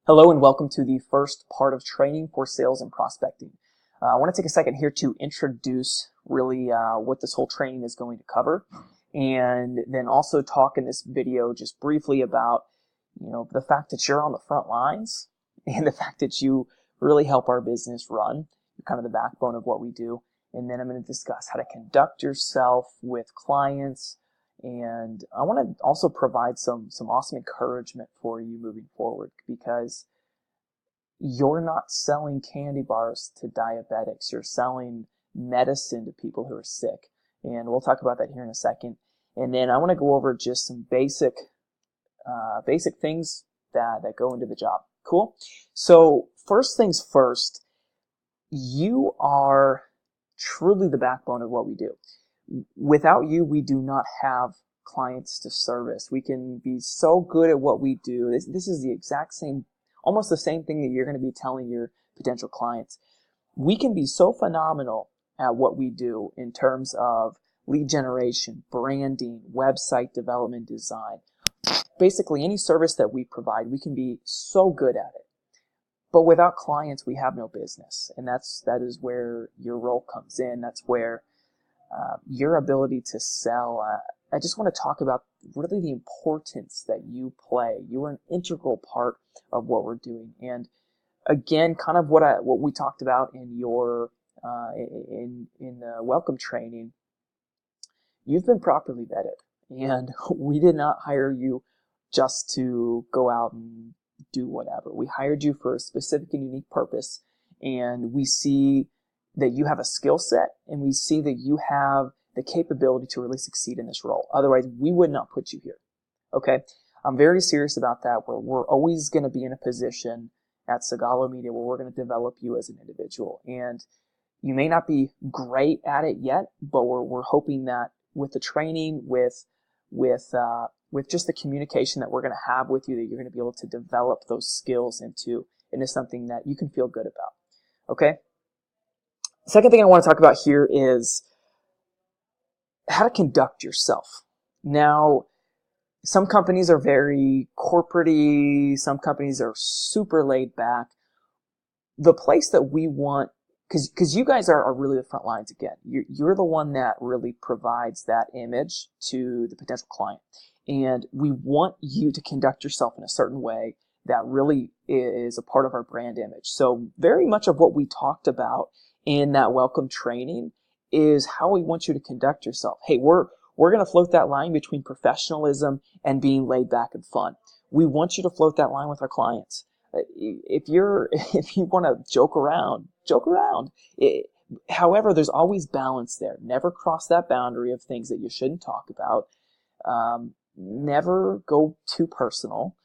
Hello and welcome to the first part of training for sales and prospecting. I want to take a second here to introduce really what this whole training is going to cover, and then also talk in this video just briefly about the fact that you're on the front lines and the fact that you really help our business run. You're kind of the backbone of what we do. And then I'm going to discuss how to conduct yourself with clients. And I want to also provide some awesome encouragement for you moving forward, because you're not selling candy bars to diabetics. You're selling medicine to people who are sick. And we'll talk about that here in a second. And then I want to go over just some basic things that go into the job. Cool? So first things first, you are truly the backbone of what we do. Without you, we do not have clients to service. We can be so good at what we do. This is the exact same, almost the same thing that you're going to be telling your potential clients. We can be so phenomenal at what we do in terms of lead generation, branding, website development, design. Basically, any service that we provide, we can be so good at it. But without clients, we have no business. And that is where your role comes in. That's where your ability to sell. I just want to talk about really the importance that you play. You are an integral part of what we're doing. And again, kind of what we talked about in your in the welcome training. You've been properly vetted, and we did not hire you just to go out and do whatever. We hired you for a specific and unique purpose, and we see that you have a skill set, and we see that you have the capability to really succeed in this role. Otherwise, we would not put you here. Okay? I'm very serious about that. We're always going to be in a position at Sagalo Media where we're going to develop you as an individual. And you may not be great at it yet, but we're hoping that with the training, with just the communication that we're going to have with you, that you're going to be able to develop those skills into something that you can feel good about. Okay? Second thing I want to talk about here is how to conduct yourself. Now, some companies are very corporate-y, some companies are super laid back. The place that we want, because you guys are really the front lines again. You're the one that really provides that image to the potential client. And we want you to conduct yourself in a certain way that really is a part of our brand image. So very much of what we talked about in that welcome training is how we want you to conduct yourself. Hey, we're going to float that line between professionalism and being laid back and fun. We want you to float that line with our clients. If you want to joke around, joke around. However, there's always balance there. Never cross that boundary of things that you shouldn't talk about. Never go too personal.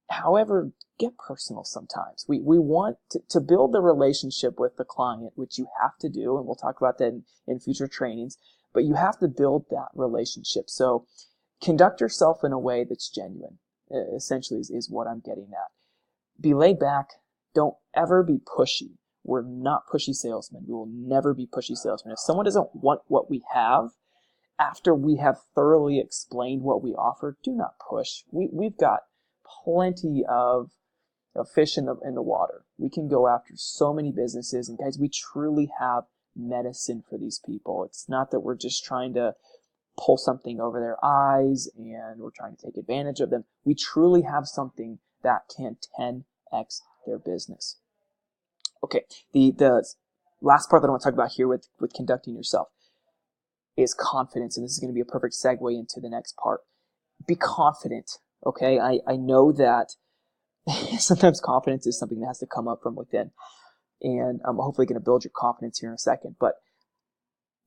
However, get personal sometimes. We want to build the relationship with the client, which you have to do, and we'll talk about that in future trainings, but you have to build that relationship. So conduct yourself in a way that's genuine, essentially is what I'm getting at. Be laid back. Don't ever be pushy. We're not pushy salesmen. We will never be pushy salesmen. If someone doesn't want what we have, after we have thoroughly explained what we offer, do not push. We've got plenty of fish in the water. We can go after so many businesses, and guys, we truly have medicine for these people. It's not that we're just trying to pull something over their eyes and we're trying to take advantage of them. We truly have something that can 10x their business. Okay, the last part that I want to talk about here with conducting yourself is confidence, and this is going to be a perfect segue into the next part. Be confident, okay? I know that sometimes confidence is something that has to come up from within, and I'm hopefully going to build your confidence here in a second, but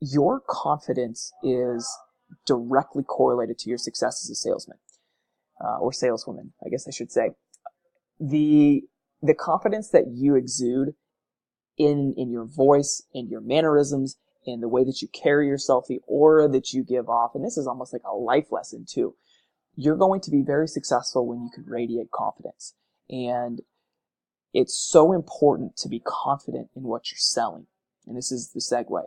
your confidence is directly correlated to your success as a salesman, or saleswoman, I guess I should say. The confidence that you exude in your voice, in your mannerisms, in the way that you carry yourself, the aura that you give off, and this is almost like a life lesson too. You're going to be very successful when you can radiate confidence. And it's so important to be confident in what you're selling. And this is the segue.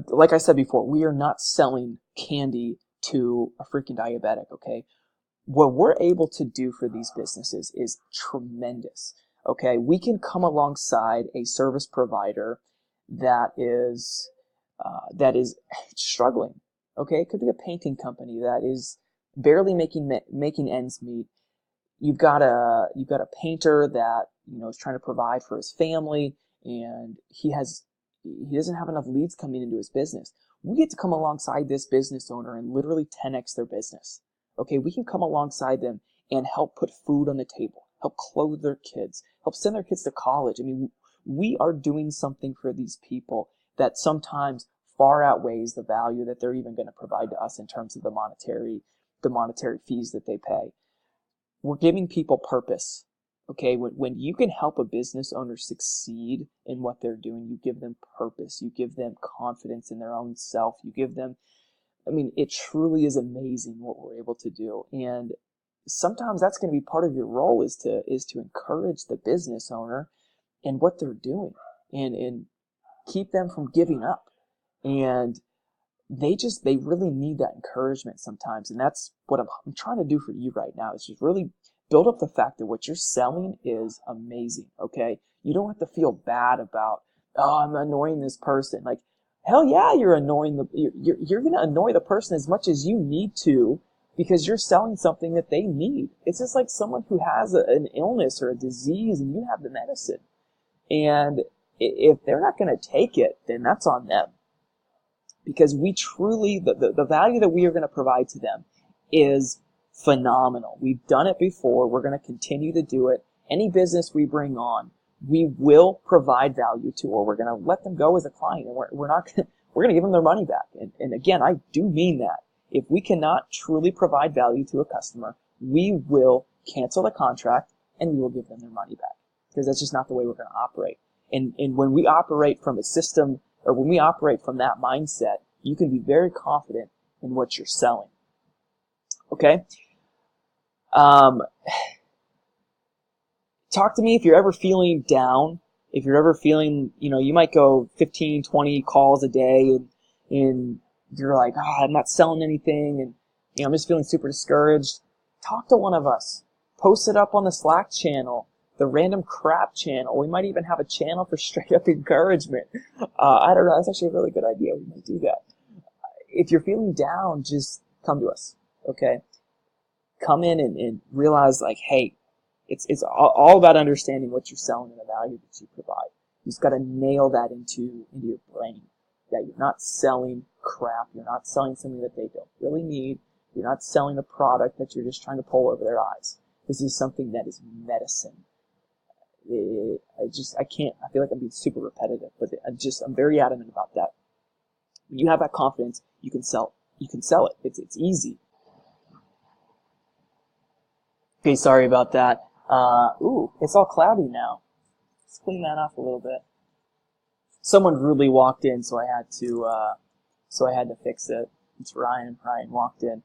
Like I said before, we are not selling candy to a freaking diabetic, okay? what we're able to do for these businesses is tremendous. Okay, we can come alongside a service provider that is struggling. Okay, it could be a painting company that is barely making ends meet. You've got a painter that is trying to provide for his family, and he doesn't have enough leads coming into his business. We get to come alongside this business owner and literally 10x their business. Okay, we can come alongside them and help put food on the table, help clothe their kids, help send their kids to college. I mean, we are doing something for these people that sometimes far outweighs the value that they're even going to provide to us in terms of the monetary fees that they pay. We're giving people purpose. Okay, when you can help a business owner succeed in what they're doing, you give them purpose, you give them confidence in their own self, you give them, I mean, it truly is amazing what we're able to do. And sometimes that's going to be part of your role is to encourage the business owner and what they're doing and keep them from giving up. And they really need that encouragement sometimes. And that's what I'm trying to do for you right now, is just really build up the fact that what you're selling is amazing. Okay. You don't have to feel bad about, oh, I'm annoying this person. Like, hell yeah, you're you're going to annoy the person as much as you need to, because you're selling something that they need. It's just like someone who has an illness or a disease and you have the medicine. And if they're not going to take it, then that's on them. Because we truly, the value that we are going to provide to them is phenomenal. We've done it before. We're going to continue to do it. Any business we bring on, we will provide value to, or we're going to let them go as a client, and we're going to give them their money back. And again, I do mean that. If we cannot truly provide value to a customer, we will cancel the contract and we will give them their money back, because that's just not the way we're going to operate. And when we operate from a system, or when we operate from that mindset, you can be very confident in what you're selling. Okay? Talk to me if you're ever feeling down, if you're ever feeling, you might go 15, 20 calls a day and you're like, I'm not selling anything, and I'm just feeling super discouraged. Talk to one of us. Post it up on the Slack channel, the Random Crap channel. We might even have a channel for straight up encouragement. I don't know. That's actually a really good idea. We might do that. If you're feeling down, just come to us. Okay? Come in and realize, like, hey, it's all about understanding what you're selling and the value that you provide. You just got to nail that into your brain, that you're not selling crap. You're not selling something that they don't really need. You're not selling a product that you're just trying to pull over their eyes. This is something that is medicine. I feel like I'm being super repetitive, but I'm very adamant about that. When you have that confidence, you can sell it. It's easy. Okay, sorry about that. It's all cloudy now. Let's clean that off a little bit. Someone rudely walked in, so I had to fix it. It's Ryan. Ryan walked in.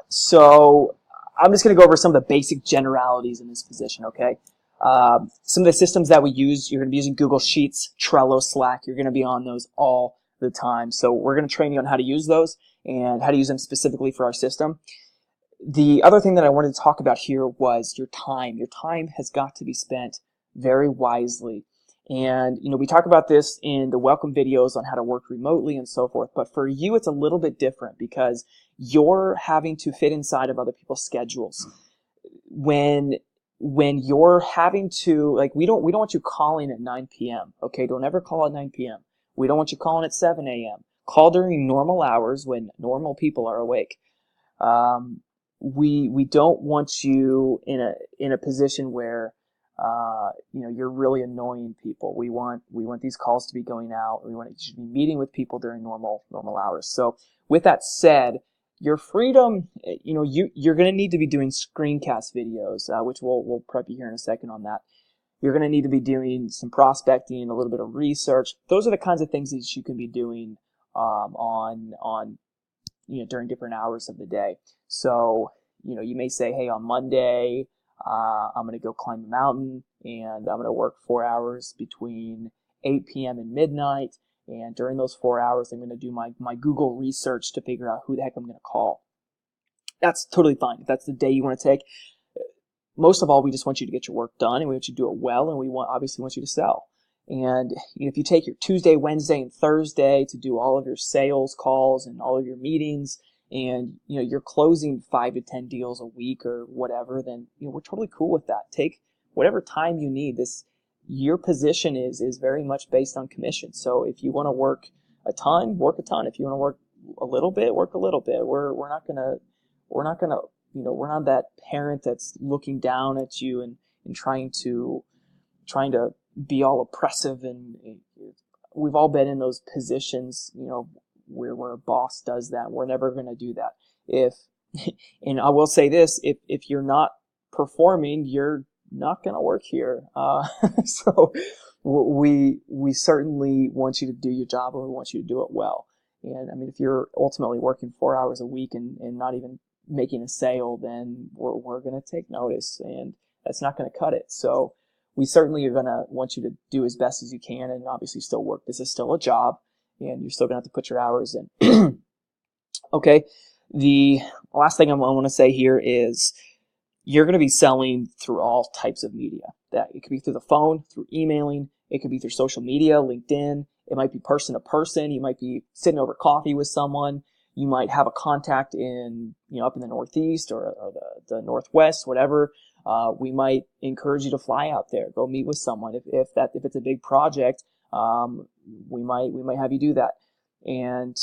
So I'm just going to go over some of the basic generalities in this position, okay? Some of the systems that we use, you're going to be using Google Sheets, Trello, Slack. You're going to be on those all the time. So we're going to train you on how to use those and how to use them specifically for our system. The other thing that I wanted to talk about here was your time. Your time has got to be spent very wisely. And, we talk about this in the welcome videos on how to work remotely and so forth. But for you, it's a little bit different because you're having to fit inside of other people's schedules. When you're having to, like, we don't want you calling at 9 p.m. Okay, don't ever call at 9 p.m. We don't want you calling at 7 a.m. Call during normal hours when normal people are awake. We don't want you in a position where you're really annoying people. We want these calls to be going out. We want you to be meeting with people during normal hours. So with that said, your freedom, you're going to need to be doing screencast videos, which we'll prep you here in a second on that. You're going to need to be doing some prospecting, a little bit of research. Those are the kinds of things that you can be doing on during different hours of the day. So, you may say, hey, on Monday, I'm going to go climb a mountain and I'm going to work 4 hours between 8 p.m. and midnight. And during those 4 hours, I'm going to do my Google research to figure out who the heck I'm going to call. that's totally fine. If that's the day you want to take, most of all, we just want you to get your work done, and we want you to do it well, and we obviously want you to sell. And if you take your Tuesday, Wednesday, and Thursday to do all of your sales calls and all of your meetings, and you're closing 5 to 10 deals a week or whatever, then we're totally cool with that. Take whatever time you need. Your position is very much based on commission. So if you want to work a ton, work a ton. If you want to work a little bit, work a little bit. We're not gonna we're not that parent that's looking down at you and trying to be all oppressive. And we've all been in those positions, where a boss does that. We're never going to do that. And I will say this, if you're not performing, you're not going to work here. So we certainly want you to do your job, and we want you to do it well. And I mean, if you're ultimately working 4 hours a week and not even making a sale, then we're going to take notice, and that's not going to cut it. So we certainly are going to want you to do as best as you can, and obviously still work. This is still a job, and you're still going to have to put your hours in. Okay. The last thing I want to say here is you're going to be selling through all types of media. That it could be through the phone, through emailing, it could be through social media, LinkedIn. It might be person to person. You might be sitting over coffee with someone. You might have a contact in, up in the Northeast or the Northwest, whatever. We might encourage you to fly out there, go meet with someone. If it's a big project, we might have you do that. And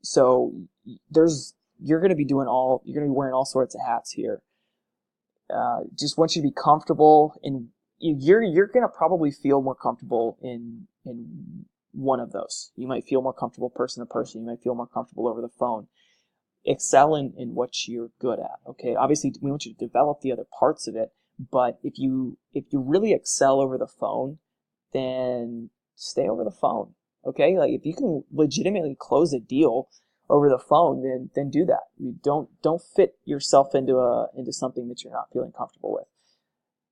so you're going to be wearing all sorts of hats here. Just want you to be comfortable, and you're going to probably feel more comfortable in one of those. You might feel more comfortable person to person. You might feel more comfortable over the phone. Excel in what you're good at. Okay. Obviously, we want you to develop the other parts of it, but if you really excel over the phone, then stay over the phone. Okay. Like if you can legitimately close a deal over the phone, then do that. You don't fit yourself into something that you're not feeling comfortable with.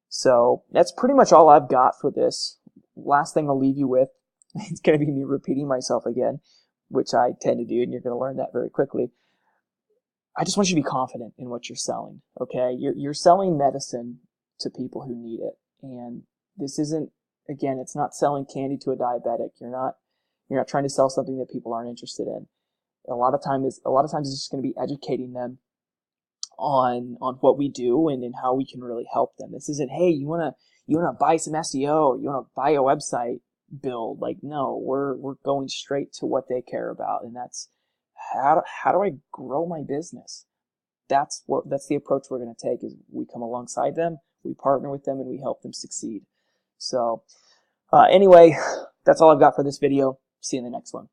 So that's pretty much all I've got for this. Last thing I'll leave you with, it's going to be me repeating myself again, which I tend to do, and you're going to learn that very quickly. I just want you to be confident in what you're selling. Okay, you're selling medicine to people who need it, and this isn't, again, it's not selling candy to a diabetic. You're not trying to sell something that people aren't interested in. A lot of times it's just going to be educating them on what we do and how we can really help them. This isn't, hey, you wanna buy some SEO, or you wanna buy a website build. Like, no, we're going straight to what they care about, and that's how do I grow my business? That's the approach we're going to take. Is we come alongside them, we partner with them, and we help them succeed. So anyway, that's all I've got for this video. See you in the next one.